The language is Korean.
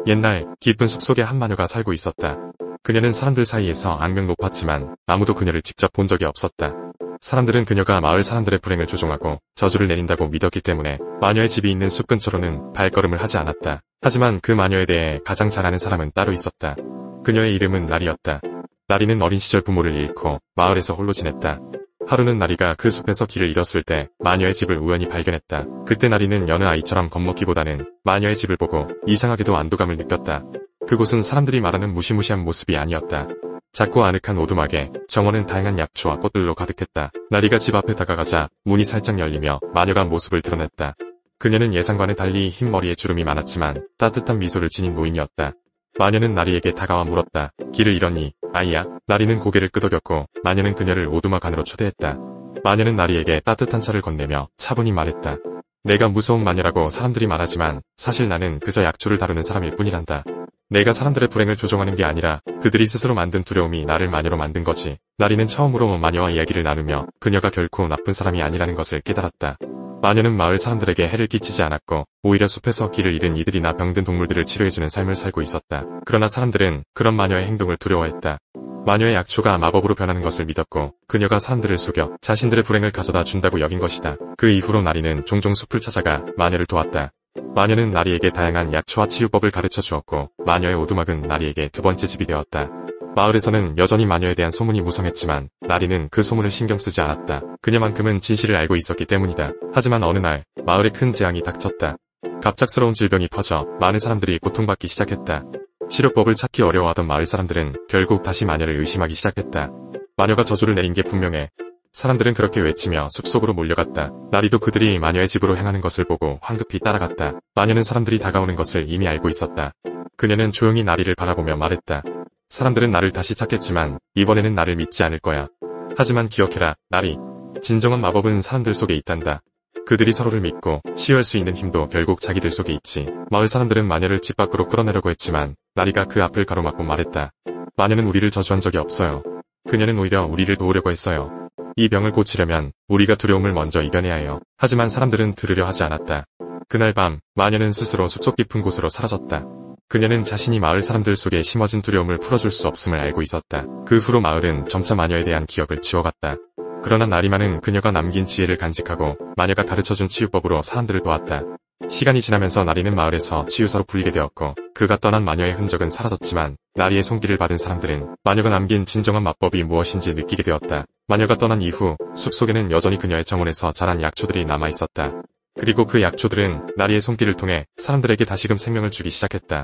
옛날 깊은 숲속에 한 마녀가 살고 있었다. 그녀는 사람들 사이에서 악명 높았지만 아무도 그녀를 직접 본 적이 없었다. 사람들은 그녀가 마을 사람들의 불행을 조종하고 저주를 내린다고 믿었기 때문에 마녀의 집이 있는 숲 근처로는 발걸음을 하지 않았다. 하지만 그 마녀에 대해 가장 잘 아는 사람은 따로 있었다. 그녀의 이름은 나리였다. 나리는 어린 시절 부모를 잃고 마을에서 홀로 지냈다. 하루는 나리가 그 숲에서 길을 잃었을 때 마녀의 집을 우연히 발견했다. 그때 나리는 여느 아이처럼 겁먹기보다는 마녀의 집을 보고 이상하게도 안도감을 느꼈다. 그곳은 사람들이 말하는 무시무시한 모습이 아니었다. 작고 아늑한 오두막에 정원은 다양한 약초와 꽃들로 가득했다. 나리가 집 앞에 다가가자 문이 살짝 열리며 마녀가 모습을 드러냈다. 그녀는 예상과는 달리 흰 머리에 주름이 많았지만 따뜻한 미소를 지닌 노인이었다. 마녀는 나리에게 다가와 물었다. 길을 잃었니, 아이야? 나리는 고개를 끄덕였고 마녀는 그녀를 오두막 안으로 초대했다. 마녀는 나리에게 따뜻한 차를 건네며 차분히 말했다. 내가 무서운 마녀라고 사람들이 말하지만 사실 나는 그저 약초를 다루는 사람일 뿐이란다. 내가 사람들의 불행을 조종하는 게 아니라 그들이 스스로 만든 두려움이 나를 마녀로 만든 거지. 나리는 처음으로 마녀와 이야기를 나누며 그녀가 결코 나쁜 사람이 아니라는 것을 깨달았다. 마녀는 마을 사람들에게 해를 끼치지 않았고 오히려 숲에서 길을 잃은 이들이나 병든 동물들을 치료해주는 삶을 살고 있었다. 그러나 사람들은 그런 마녀의 행동을 두려워했다. 마녀의 약초가 마법으로 변하는 것을 믿었고 그녀가 사람들을 속여 자신들의 불행을 가져다 준다고 여긴 것이다. 그 이후로 나리는 종종 숲을 찾아가 마녀를 도왔다. 마녀는 나리에게 다양한 약초와 치유법을 가르쳐 주었고 마녀의 오두막은 나리에게 두 번째 집이 되었다. 마을에서는 여전히 마녀에 대한 소문이 무성했지만 나리는 그 소문을 신경 쓰지 않았다. 그녀만큼은 진실을 알고 있었기 때문이다. 하지만 어느 날 마을에 큰 재앙이 닥쳤다. 갑작스러운 질병이 퍼져 많은 사람들이 고통받기 시작했다. 치료법을 찾기 어려워하던 마을 사람들은 결국 다시 마녀를 의심하기 시작했다. 마녀가 저주를 내린 게 분명해. 사람들은 그렇게 외치며 숲속으로 몰려갔다. 나리도 그들이 마녀의 집으로 향하는 것을 보고 황급히 따라갔다. 마녀는 사람들이 다가오는 것을 이미 알고 있었다. 그녀는 조용히 나리를 바라보며 말했다. 사람들은 나를 다시 찾겠지만 이번에는 나를 믿지 않을 거야. 하지만 기억해라, 나리. 진정한 마법은 사람들 속에 있단다. 그들이 서로를 믿고 치유할 수 있는 힘도 결국 자기들 속에 있지. 마을 사람들은 마녀를 집 밖으로 끌어내려고 했지만 나리가 그 앞을 가로막고 말했다. 마녀는 우리를 저주한 적이 없어요. 그녀는 오히려 우리를 도우려고 했어요. 이 병을 고치려면 우리가 두려움을 먼저 이겨내야 해요. 하지만 사람들은 들으려 하지 않았다. 그날 밤 마녀는 스스로 숲속 깊은 곳으로 사라졌다. 그녀는 자신이 마을 사람들 속에 심어진 두려움을 풀어줄 수 없음을 알고 있었다. 그 후로 마을은 점차 마녀에 대한 기억을 지워갔다. 그러나 나리만은 그녀가 남긴 지혜를 간직하고 마녀가 가르쳐준 치유법으로 사람들을 도왔다. 시간이 지나면서 나리는 마을에서 치유사로 불리게 되었고 그가 떠난 마녀의 흔적은 사라졌지만 나리의 손길을 받은 사람들은 마녀가 남긴 진정한 마법이 무엇인지 느끼게 되었다. 마녀가 떠난 이후 숲속에는 여전히 그녀의 정원에서 자란 약초들이 남아있었다. 그리고 그 약초들은 나리의 손길을 통해 사람들에게 다시금 생명을 주기 시작했다.